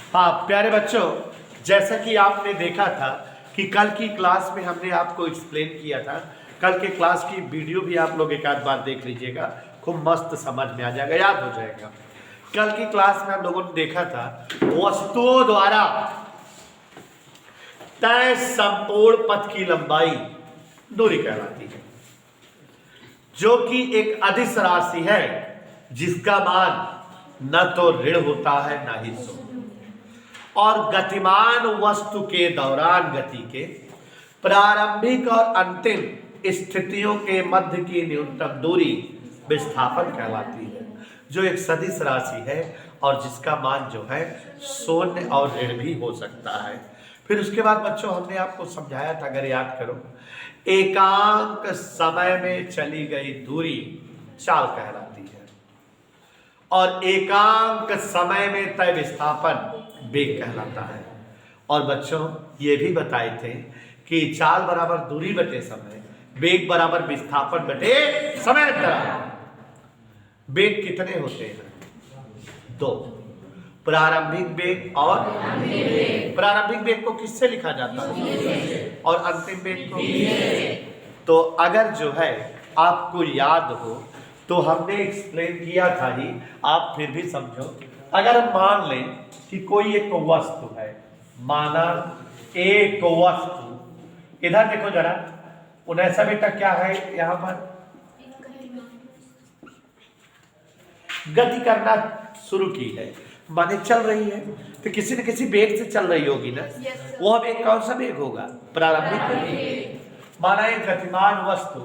हाँ प्यारे बच्चों, जैसा कि आपने देखा था कि कल की क्लास में हमने आपको एक्सप्लेन किया था। कल के क्लास की वीडियो भी आप लोग एक आध बार देख लीजिएगा, खूब मस्त समझ में आ जाएगा, याद हो जाएगा। कल की क्लास में हम लोगों ने देखा था वस्तुओं द्वारा तय संपूर्ण पथ की लंबाई दूरी कहलाती है, जो कि एक अदिश राशि है जिसका मान न तो ऋण होता है न ही शून्य, और गतिमान वस्तु के दौरान गति के प्रारंभिक और अंतिम स्थितियों के मध्य की न्यूनतम दूरी विस्थापन कहलाती है, जो एक सदिश राशि है और जिसका मान जो है शून्य और ऋण भी हो सकता है। फिर उसके बाद बच्चों हमने आपको समझाया था, अगर याद करो, एकांक समय में चली गई दूरी चाल कहलाती है और एकांक समय में तय विस्थापन वेग कहलाता है। और बच्चों ये भी बताए थे कि चाल बराबर दूरी बटे समय, वेग बराबर विस्थापन बटे समय अंतराल। वेग कितने होते हैं? दो, प्रारंभिक वेग और प्रारंभिक वेग को किससे लिखा जाता है और अंतिम वेग को? तो अगर जो है आपको याद हो तो हमने एक्सप्लेन किया था ही, आप फिर भी समझो। अगर हम मान लें कि कोई एक वस्तु है, माना एक वस्तु, इधर देखो जरा, ऐसा बेटा क्या है, यहां पर गति करना शुरू की है, माने चल रही है, तो किसी न किसी वेग से चल रही होगी ना। वह वेग कौन सा वेग होगा? प्रारंभिक वेग। माना एक गतिमान वस्तु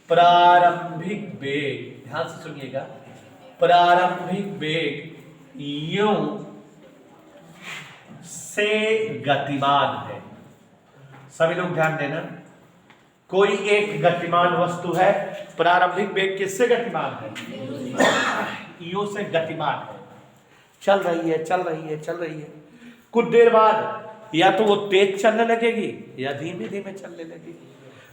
प्रारंभिक वेग, ध्यान से सुनिएगा, प्रारंभिक वेग यूं से गतिमान है। सभी लोग ध्यान देना, कोई एक गतिमान वस्तु है, प्रारंभिक वेग किससे गतिमान है? यूं से गतिमान है, चल रही है चल रही है चल रही है। कुछ देर बाद या तो वो तेज चलने लगेगी या धीमे धीमे चलने लगेगी,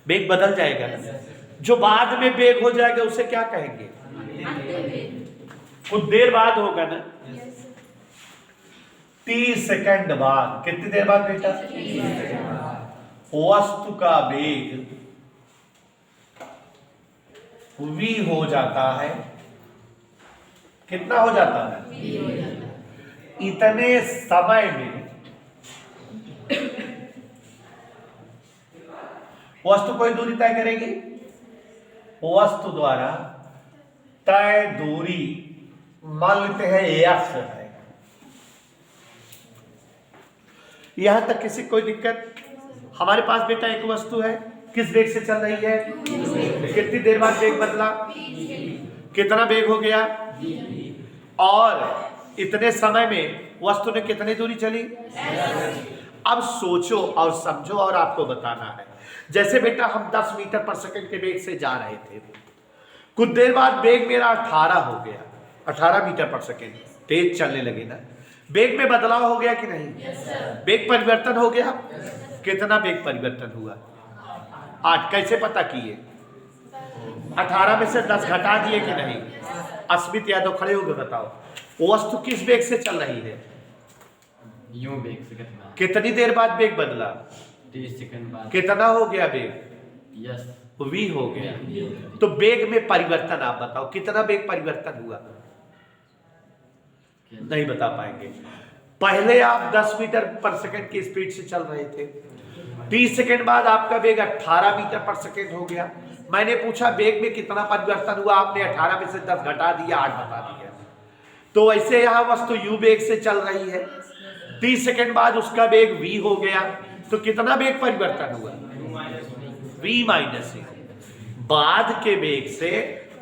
वेग बदल जाएगा ना। जो बाद में वेग हो जाएगा उसे क्या कहेंगे? कुछ देर बाद होगा ना, 30 सेकंड बाद। कितनी देर बाद बेटा? वस्तु का वेग v हो जाता है। कितना हो जाता है? इतने समय में वस्तु कोई दूरी तय करेगी, वस्तु द्वारा तय दूरी मान लेते हैं यश है। यहां तक किसी कोई दिक्कत? हमारे पास बेटा एक वस्तु है, किस वेग से चल रही है? कितनी देर बाद वेग बदला? कितना वेग हो गया? और इतने समय में वस्तु ने कितनी दूरी चली? अब सोचो और समझो और आपको बताना है। जैसे बेटा हम 10 मीटर पर सेकंड के वेग से जा रहे थे, कुछ देर बाद वेग मेरा 18 हो गया, 18 मीटर पर सेकंड, तेज चलने लगे ना। वेग में बदलाव हो गया कि नहीं? वेग परिवर्तन हो गया। कितना वेग परिवर्तन हुआ? 8। कैसे पता किए? 18 में से 10 घटा दिए कि नहीं? अस्मित यादव खड़े हो गए, बताओ वस्तु किस वेग से चल रही है? यूं वेग से कितना? कितनी देर बाद वेग बदला? 30 सेकंड बाद। कितना हो गया वेग? यस, v हो गया। तो वेग में परिवर्तन आप बताओ, कितना वेग परिवर्तन हुआ? नहीं बता पाएंगे। पहले आप 10 मीटर पर सेकंड की स्पीड से चल रहे थे, 30 सेकंड बाद आपका वेग 18 मीटर पर सेकंड हो गया। मैंने पूछा वेग में कितना परिवर्तन हुआ, आपने 18 में से 10 घटा दिया, 8 बता दिया। तो ऐसे यहां वस्तु u वेग से चल रही है, 30 सेकंड बाद उसका वेग v हो गया, तो कितना वेग परिवर्तन हुआ? v माइनस ए। बाद के वेग से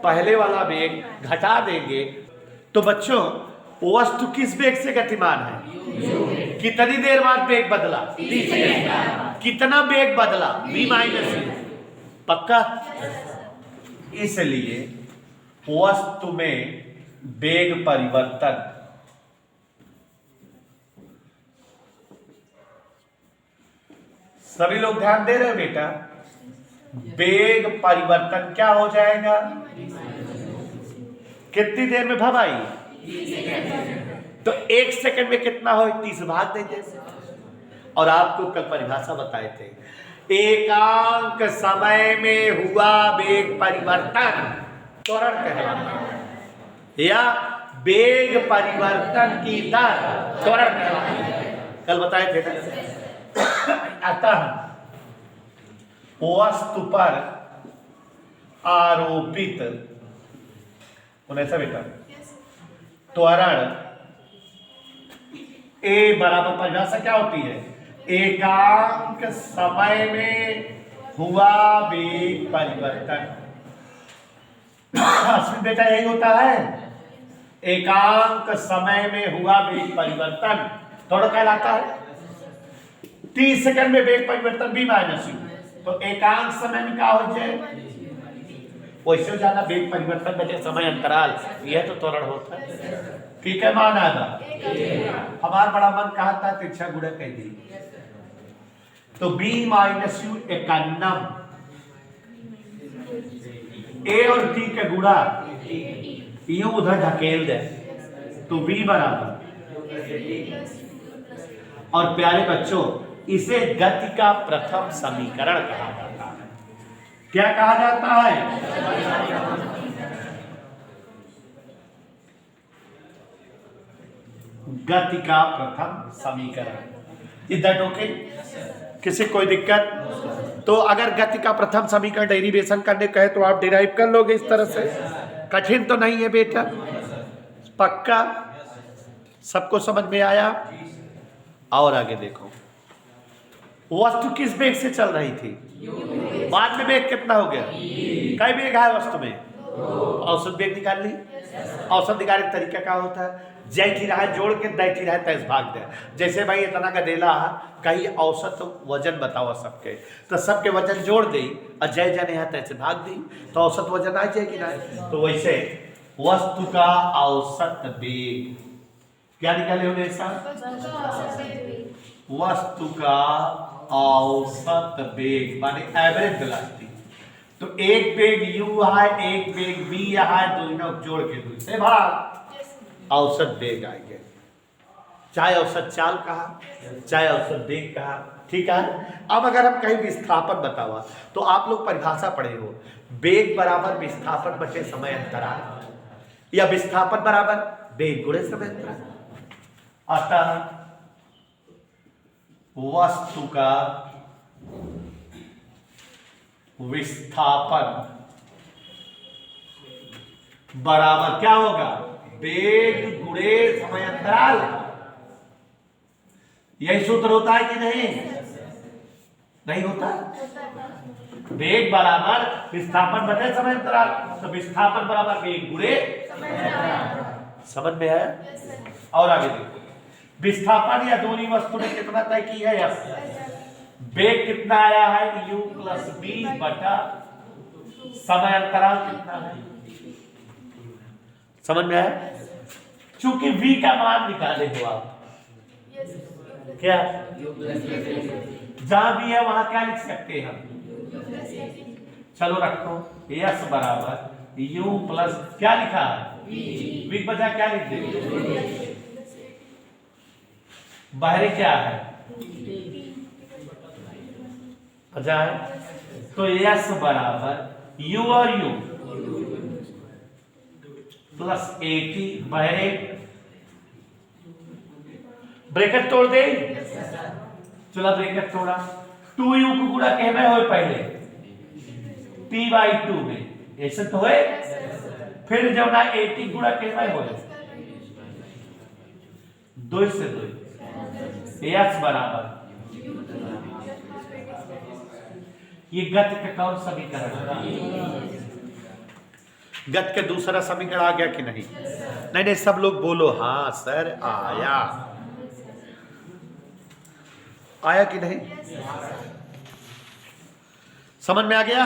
पहले वाला वेग घटा देंगे। तो बच्चों वस्तु किस वेग से गतिमान है? कितनी देर बाद वेग बदला? 30 सेकंड। कितना वेग बदला? v माइनस ए। पक्का? इसलिए वस्तु में वेग परिवर्तन सभी लोग ध्यान दे रहे हो बेटा? वेग परिवर्तन क्या हो जाएगा? कितनी देर में भाई? तो 1 सेकंड में कितना हो, 30 भाग देंगे। और आपको कल परिभाषा बताए थे, एकांक समय में हुआ वेग परिवर्तन त्वरण कहलाता है, या वेग परिवर्तन की दर त्वरण कहलाती है। कल बताए थे ना। अतः वस्तु पर आरोपित ऐसा बेटा त्वरण ए बराबर, परिभाषा क्या होती है, एकांक समय में हुआ वेग परिवर्तन। असली बेटा यही होता है, एकांक समय में हुआ वेग परिवर्तन थोड़ा कहलाता है। 30 सेकंड में वेग परिवर्तन भी माइनस यू, तो एकांक समय में क्या हो जाए, वैसे ज्यादा वेग परिवर्तन बचे समय अंतराल, यह तो त्वरण होता है। ठीक है, मान आना हमारा बड़ा मन कहा था तिरछा गुणा कह दी, तो b माइनस यू 91, a और t का गुणा यूं उधर ढकेल दे तो b बराबर। और प्यारे बच्चों, इसे गति का प्रथम समीकरण कहा जाता है। क्या कहा जाता है, गति का प्रथम समीकरण। इधर ओके, किसी कोई दिक्कत? तो अगर गति का प्रथम समीकरण डेरिवेशन करने कहे तो आप डिराइव कर लोगे इस तरह से, कठिन तो नहीं है बेटा, पक्का सबको समझ में आया। और आगे देखो, वस्तु किस वेग से चल रही थी, बाद में वेग कितना हो गया, कई वेग है वस्तु में, औसत वेग निकाल ली। औसत निकालने का तरीका क्या होता है, जैठी रहा जोड़ के दैठी रहा तेज भाग दे। जैसे भाई इतना गदेला कहीं औसत वजन बताओ सबके, तो सबके वजन जोड़ दी और जय जने है तैसे भाग दी, तो औसत वजन आ जाएगी ना। तो वैसे वस्तु का औसत वेग क्या निकाले होंगे साहब, वस्तु का औसत वेग माने एवरेज वेलोसिटी। तो एक वेग u है, एक वेग v है, दोनों जोड़ के दूसरे भाग औसत वेग आएंगे, चाहे औसत चाल कहा चाहे औसत वेग कहा। ठीक है, अब अगर हम कहीं विस्थापन बतावा तो आप लोग परिभाषा पढ़े हो, वेग बराबर विस्थापन बटे समय अंतराल, या विस्थापन बराबर वेग गुणे समय अंतराल। अतः वस्तु का विस्थापन बराबर क्या होगा, वेग गुणे समय अंतराल। यही सूत्र होता है कि नहीं, नहीं होता। वेग बराबर विस्थापन बटे समय अंतराल, तो विस्थापन बराबर वेग गुणे समझ में है। और आगे देखो, विस्थापन या दूरी वस्तु ने कितना तय की है, यस। वेग कितना आया है, u प्लस b बटा समय अंतराल कितना है, समझ में आया। चूंकि v का मान निकाले हो आप, क्या जहां भी है वहां क्या लिख सकते हैं हम, चलो रखो s बराबर u प्लस क्या लिखा है, v बचा क्या लिख देंगे, बाहरी क्या है बचा है, तो s बराबर u और u प्लस 80 बाहरे ब्रैकेट तोड़ दे, चला ब्रैकेट तोड़ा, 2u को गुणा कहना हो पहले p/2 में, ऐसे तो है। फिर जब ना 80 गुणा कहना हो 2 से 2 s बराबर, ये गति का कौन समीकरण है, गति का दूसरा समीकरण आ गया कि नहीं, नहीं नहीं सब लोग बोलो हाँ सर आया, आया कि नहीं, समझ में आ गया।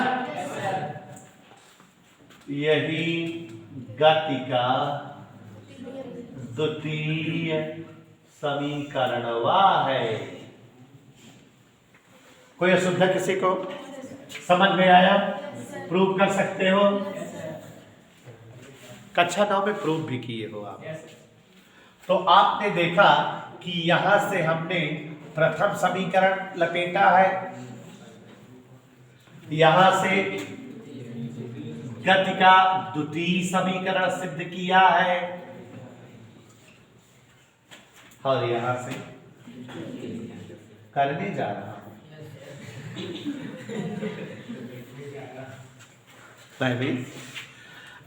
यही गति का द्वितीय समीकरण है। कोई असुविधा किसी को, समझ में आया, प्रूव कर सकते हो, कक्षा 9 में प्रूव भी किए हो आप। तो आपने देखा कि यहां से हमने प्रथम समीकरण लपेटा है, यहां से गति का द्वितीय समीकरण सिद्ध किया है और यहां से करने जा रहा हूं मैं भी।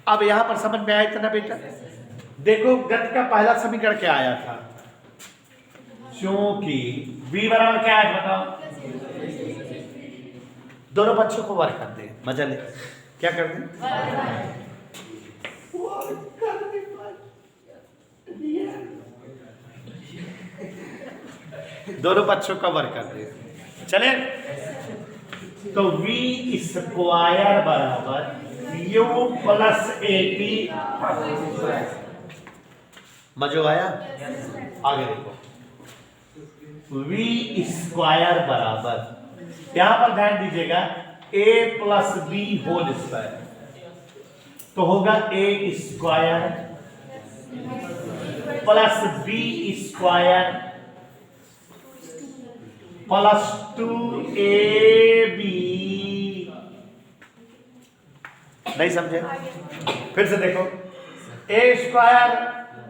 अब यहां पर समझ में आया था ना बेटा? देखो गति का पहला समीकरण क्या आया था, क्योंकि v बराबर क्या है बताओ, दोनों पक्षों को वर्ग कर दे, मजा ले, क्या कर दे, दोनों पक्षों का वर्ग कर दे, चले। तो v स्क्वायर बराबर u प्लस AP, मजो आया? आगे देखो, v स्क्वायर बराबर, यहां पर ध्यान दीजिएगा, a plus B whole square, तो होगा a square plus B square plus 2ab, नहीं समझे? फिर से देखो, a square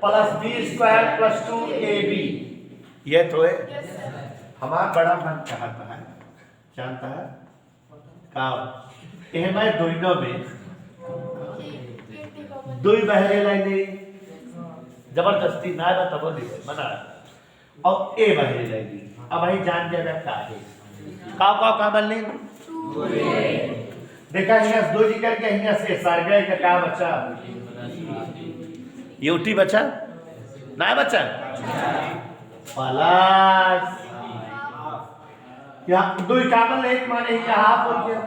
plus B square plus 2ab, ये तो है हमारा बड़ा मन चाहता है, जानता है का मैं दोनों में दो बहरे लाइने जबरदस्ती ना तब मना और ए बहरे लाइने, अब भाई जान जाएगा का है का बन ले देखा, यहाँ दो जी करके यहाँ से सार गए का बच्चा, यूटी बचा ना बचा प्लस यहाँ दो कामल एक माने यहाँ बोल गया,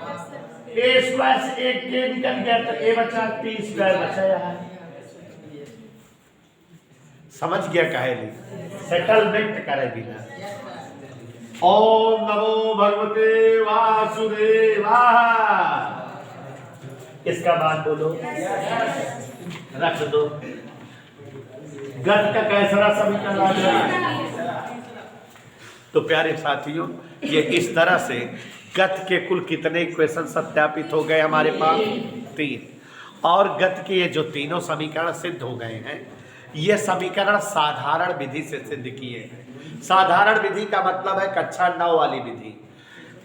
ए स्क्वायर से एक के निकल गया तो ए बचा, टी स्क्वायर बचा यहाँ, समझ गया काहे नहीं, सेटलमेंट करे बिना। ओम नमो भगवते वासुदेवाय, इसका बाद बोलो, रख दो। गत का कैसा समीकरण आ गया? तो प्यारे साथियों, ये इस तरह से गत के कुल कितने इक्वेशन सत्यापित हो गए हमारे पास? 3। और गत के ये जो तीनों समीकरण सिद्ध हो गए हैं, ये समीकरण साधारण विधि से सिद्ध किए हैं। साधारण विधि का मतलब है कक्षा 9 वाली विधि।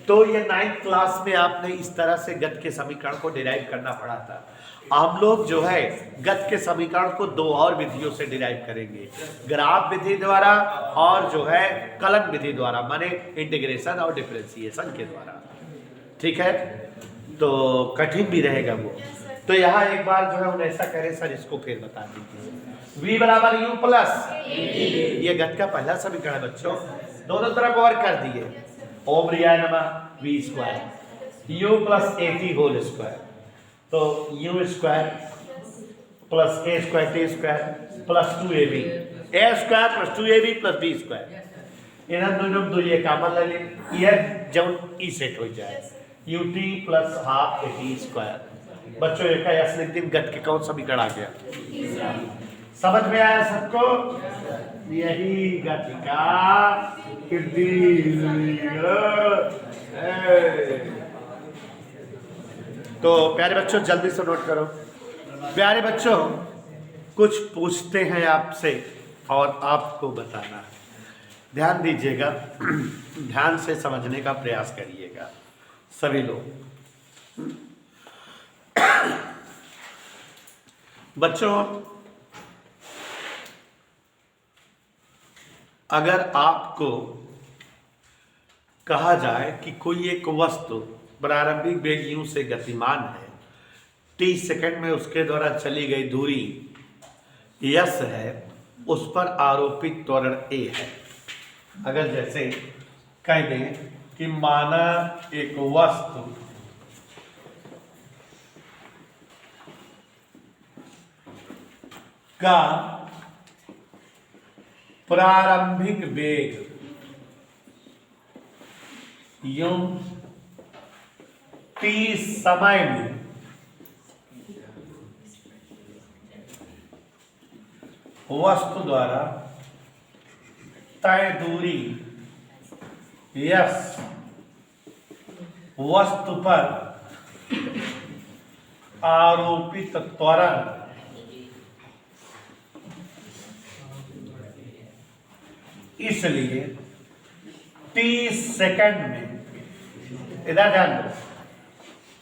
तो ये 9th क्लास में आपने इस तरह से गत के समीकरण को डिराइव करना पड़ा था। हम लोग जो है गत के समीकरण को 2 और विधियों से डिराइव करेंगे, ग्राफ विधि द्वारा और जो है कलन विधि द्वारा, माने इंटीग्रेशन और डिफरेंशिएशन के द्वारा। ठीक है, तो कठिन भी रहेगा वो। तो यहाँ एक बार जो है हम ऐसा करें सर, इसको फिर बता दीजिए, v बराबर u प्लस, ये गत का पहला समीकरण है बच्चों, दोनों तरफ वर्ग कर दिए, ओम रियाय नमः v square u plus at whole square, तो u square plus a square t square plus 2ab, a square plus 2ab plus b square, इन्हें दोनों दो ये कामन ले ले, ये जब ई सेट हो जाए, ut plus half at square. बच्चों एक असली दिन गत के कौन समीकरण आ गया? समझ में आया सबको? यही गति का तो प्यारे बच्चों जल्दी से नोट करो। प्यारे बच्चों कुछ पूछते हैं आपसे और आपको बताना है, ध्यान दीजिएगा, ध्यान से समझने का प्रयास करिएगा सभी लोग। बच्चों अगर आपको कहा जाए कि कोई एक वस्तु प्रारंभिक वेग u से गतिमान है, t सेकंड में उसके द्वारा चली गई दूरी s है, उस पर आरोपित त्वरण a है। अगर जैसे कह दें कि माना एक वस्तु का प्रारंभिक वेग u t समय में वस्तु द्वारा तय दूरी यस वस्तु पर आरोपित त्वरण इसलिए 30 सेकंड में, इधर ध्यान दो,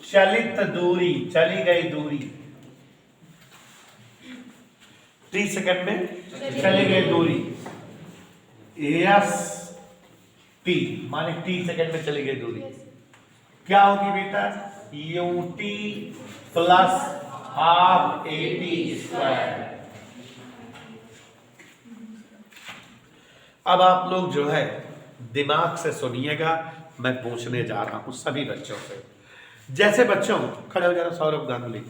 चलित दूरी, चली गई दूरी 30 सेकंड में चली गई दूरी यस टी, माने 30 सेकंड में चली गई दूरी क्या होगी बेटा? UT plus half AT square. अब आप लोग जो है दिमाग से सुनिएगा, मैं पूछने जा रहा हूं सभी बच्चों से। जैसे बच्चों, खड़े हो जाना सौरभ गांगुली,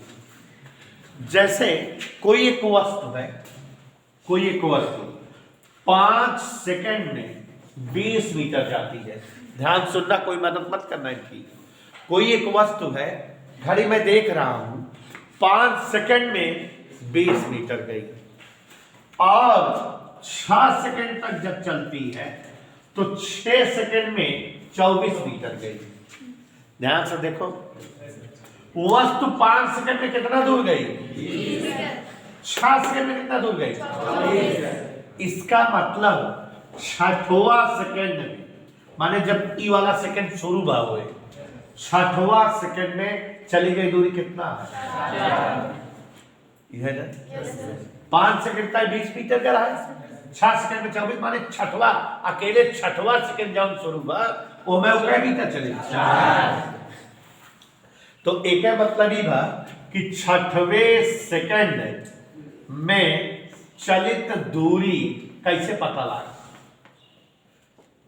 जैसे कोई एक वस्तु है, कोई एक वस्तु 5 सेकंड में 20 मीटर जाती है। ध्यान सुनना, कोई मदद मत करना इनकी। कोई एक वस्तु है, घड़ी में देख रहा हूं 5 सेकंड में 20 मीटर गई और 6 सेकंड तक जब चलती है तो 6 सेकंड में 24 मीटर गई। ध्यान से देखो, वस्तु 5 सेकंड में कितना दूर गई? 6 सेकंड में कितना दूर गई? इसका मतलब 6वां सेकंड में, माने जब ई वाला सेकंड शुरू हुआ हुए 6वां सेकंड में चली गई दूरी कितना है? यह है ना, 5 सेकंड तक 20 मीटर का रहा है, 6 सेकंड में 24, माने 6वां, अकेले 6वां सेकंड जब शुरू हुआ वो मैं क्या मीटर चली। तो एक मतलब ही था कि 6वें सेकंड में चलित दूरी कैसे पता लगा?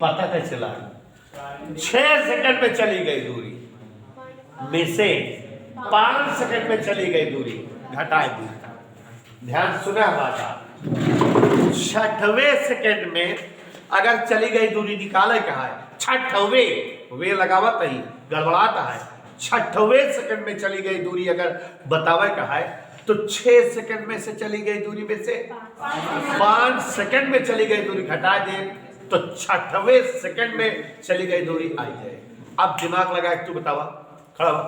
पता कैसे लगा? 6 सेकंड में चली गई दूरी में से 5 सेकंड में चली गई दूरी घटाए दी। ध्यान सुना बात, 6वें सेकंड में अगर चली गई दूरी निकाले कहा है, 6वें वे लगावत नहीं, गड़बड़ाता है। 6वें सेकंड में चली गई दूरी अगर बतावे कहा है तो 6 सेकंड में से चली गई दूरी में से 5 सेकंड में चली गई दूरी घटा दे तो 6वें सेकंड में चली गई दूरी आई जाए। अब दिमाग लगा, तू बतावा, खड़ा हुआ।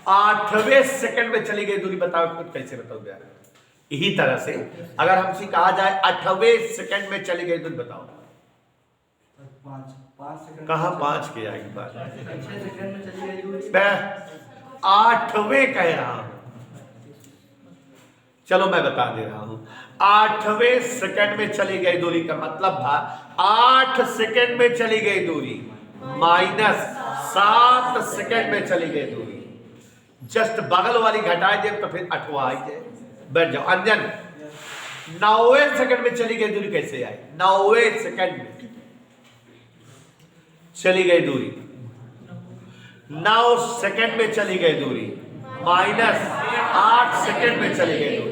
8वें सेकंड में चली गई दूरी बताओ, खुद कैसे बताओ यार? यही तरह से अगर हमसे कहा जाए 8वें सेकंड में चली गई दूरी बताओ, 5 सेकंड कहां 5 के आएगी बात? 6 सेकंड में चली गई दूरी, मैं 8वें कह रहा हूं, चलो मैं बता दे रहा हूं। 8वें सेकंड में चली गई दूरी का मतलब था 8 सेकंड में चली गई दूरी माइनस 7 सेकंड में चली गई दूरी। जस्ट बगल वाली घटा दे तो फिर 8वां आई जाए। बैठ जाओ। अंजन, 9वें सेकंड में चली गई दूरी कैसे आई? 9वें सेकंड में चली गई दूरी, 9 सेकंड में चली गई दूरी माइनस 8 सेकंड में चली गई दूरी।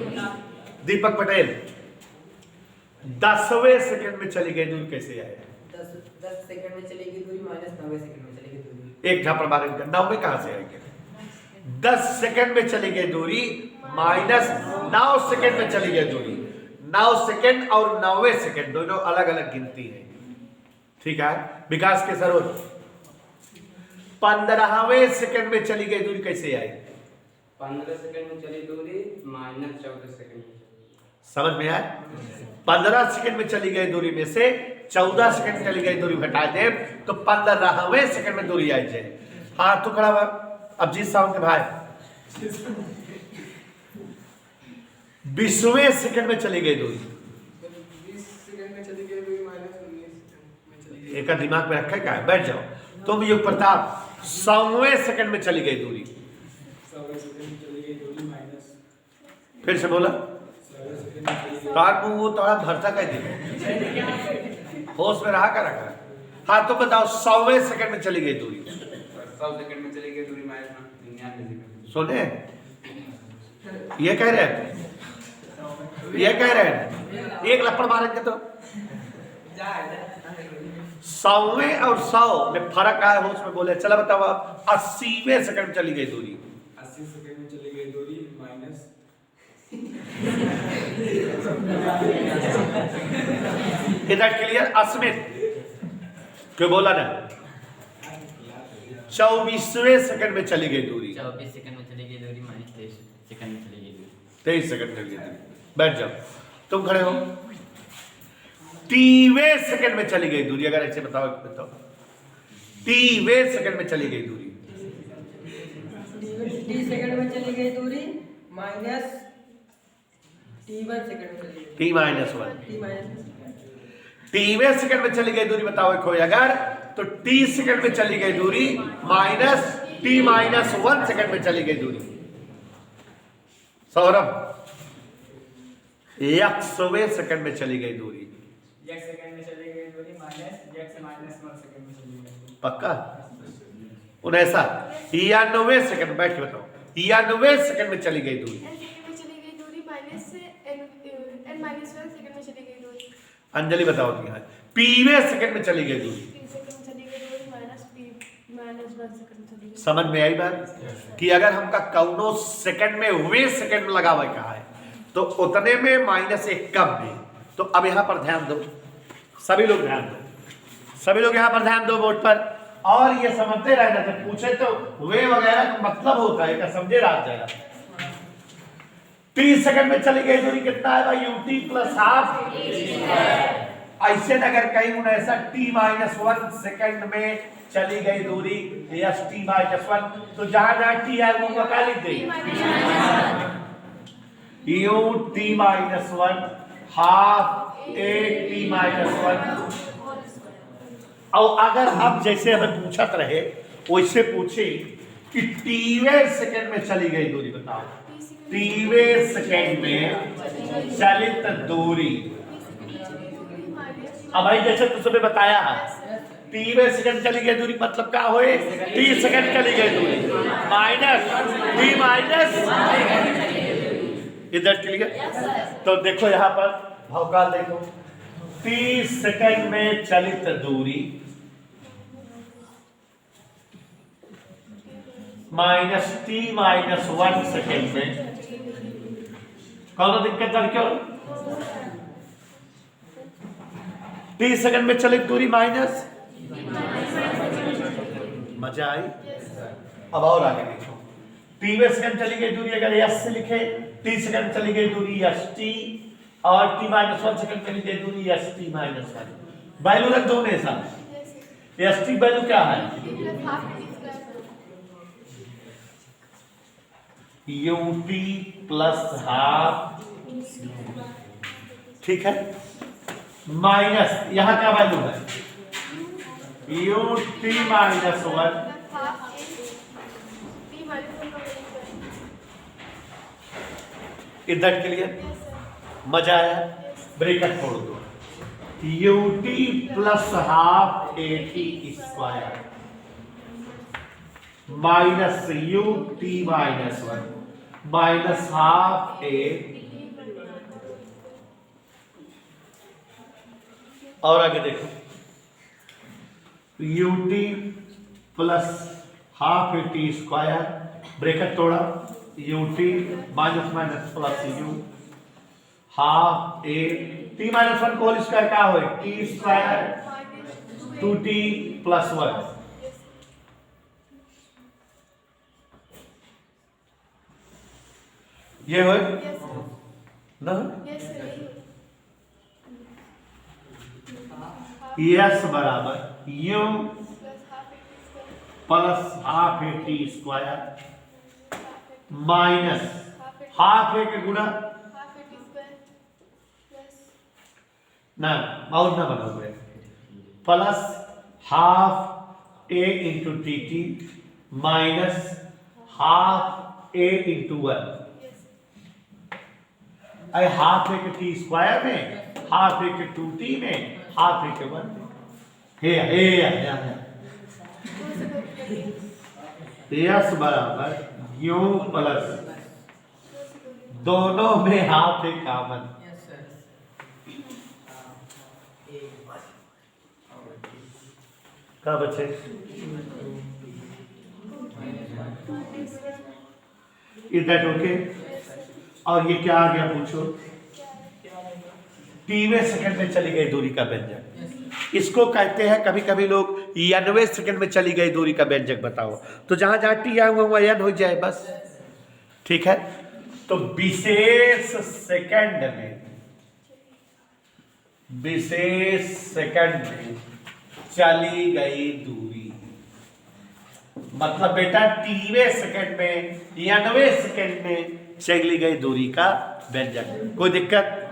दीपक पटेल, 10वें सेकंड में चली गई दूरी कैसे आए? 10 सेकंड में चली गई दूरी माइनस 9वें सेकंड में चली गई दूरी। एक झापड़ मारेंगे, 9 में कहां से आएंगे? 10 सेकंड में चली गई दूरी माइनस 9 सेकंड में चली गई दूरी। 9 सेकंड और 9वें सेकंड दोनों अलग अलग गिनती है, ठीक है? विकास के सरोज, 15वें सेकंड में चली गई दूरी कैसे आई? 15 सेकंड में चली दूरी माइनस 14 सेकंड में। समझ में आया? 15 सेकंड में चली गई दूरी में से 14 सेकंड चली गई दूरी घटा दे तो 15वें सेकंड में दूरी आई जाए। हाँ तो खड़ा हुआ अब जीत साहब के भाई 20वें सेकंड में चली गई दूरी। 20 सेकंड में चली गई दूरी माइनस 19 सेकंड में चली गई। एक दिमाग में रखा क्या है? बैठ जाओ। तुम युग प्रताप 100वें सेकंड में चली गई दूरी। 100वें सेकंड में चली गई दूरी माइनस, फिर से बोला 100वें सेकंड में चली गई तार वो थोड़ा भरता कर दी, होश में रहा कर रखा। हाँ तो बताओ 100वें सेकंड में चली गई दूरी। 100 सेकंड में चली गई दूरी माइनस 99 सेकंड। सुने ये कह रहे हैं, ये कह रहे हैं, एक लपड़ मारेंगे तो 100वें और 100 में फर्क आया होश में बोले। चला बताओ आप 80वें सेकंड में चली गई दूरी। 80 सेकंड में चली गई दूरी minus is that clear? Asmit क्यों बोला ना? 24वें सेकंड में चली गई दूरी, 24 सेकंड में चली गई दूरी माइनस 23 सेकंड में चली गई दूरी। 23 सेकंड चली गई दूरी। बैठ जाओ, तुम खड़े हो। 30वें सेकंड में चली गई दूरी, अगर ऐसे बताओ 30वें सेकंड में चली गई दूरी, 30 सेकंड में चली गई दूरी माइनस T1 सेकंड में चली गई T माइनस 1। T माइनस 30वें सेकंड में चली गई दूरी बताओ कोई अगर, तो T सेकंड में चली गई दूरी माइनस T माइनस 1 सेकंड में चली गई दूरी। सौरभ 100वें सेकंड में चली गई दूरी, 1 सेकंड में चली गई दूरी माइनस 1 सेकंड में चली गई। पक्का? 99वें सेकंड, बैठ के बताओ, 99वें सेकंड में चली गई दूरी। n सेकंड में चली गई दूरी माइनस n माइनस 1 सेकंड में चली गई दूरी। अंजलि बताओ कि हाँ, Pवें सेकंड में चली गई दूरी। 3 सेकंड में चली गई दूरी माइनस p माइनस 1 सेकंड में चली गई। समझ में आई बात? कि अगर हमका कौनो सेकंड में वे सेकंड में लगा हुआ कहा है तो उतने में माइनस 1 कम में। तो अब यहां पर ध्यान दो, सभी लोग ध्यान दो, सभी लोग यहां पर ध्यान दो बोर्ड पर, और ये समझते रहना। जब पूछे तो वे वगैरह का मतलब होता है, क्या समझे? रात जाएगा। 30 सेकंड में चली गई दूरी कितना है भाई? ut plus half. ऐसे अगर कहीं उन्हें ऐसा t माइनस 1 सेकंड में चली गई दूरी यस t माइनस 1, तो जहां जहां t है वो बता लिख दे ut minus 1 half a t minus 1। और अगर अब जैसे हमें पूछत रहे वैसे पूछे कि टीवें सेकंड में चली गई दूरी बताओ, टीवें सेकंड में चलित दूरी। अब भाई जैसे तुझे बताया है, टीवें सेकंड चली गई दूरी मतलब क्या हुए? 30 सेकंड चली गई दूरी माइनस टी माइनस। इधर क्लियर? तो देखो यहाँ पर भौकाल देखो, 30 सेकंड में चलित दूरी माइनस टी माइनस 1 सेकंड में। कौन दिक्कत है? क्यों 30 सेकंड में चलित दूरी माइनस। मजा आई? अब और आगे देखो, टीवें सेकंड चली गई दूरी अगर यस से लिखे, 30 सेकंड चली गई दूरी यस टी, और t माइनस 1 सेकंड चली गई दूरी एस टी माइनस 1। वैल्यू रख दो ने साथ। एस टी वैल्यू क्या है? ut प्लस हाफ, ठीक है, माइनस यहां क्या वैल्यू है? ut minus 1। इधर क्लियर? मजा आया? ब्रेकेट छोड़ दो, ut plus half A T square minus ut minus 1 minus half A. और आगे देखो, ut plus half A T square, bracket तोड़ा, ut minus minus plus u half A T minus 1 को होल स्क्वायर क्या हो? T square 2t plus 1। ये हो ना? यस बराबर U plus half A T square minus half A के गुणा ना माउस ना बनाओगे, plus half A into T T minus half A into 1। आई हाफ ए के टी स्क्वायर में, हाफ ए के 2t में, हाफ ए के 1 में। हे यस बराबर यू प्लस दोनों में हाफ ए कॉमन। क्या बचे? Is that okay? और ये क्या आ गया पूछो? टीवें सेकंड में चली गई दूरी का व्यंजक। इसको कहते हैं कभी कभी लोग यानवे सेकंड में चली गई दूरी का व्यंजक बताओ, तो जहां जहां टी आऊंगा वहां एन हो जाए बस। ठीक है, तो विशेष सेकंड में चली गई दूरी, मतलब बेटा टीवे सेकंड में 99 सेकंड में चली गई दूरी का व्यंजक। कोई दिक्कत?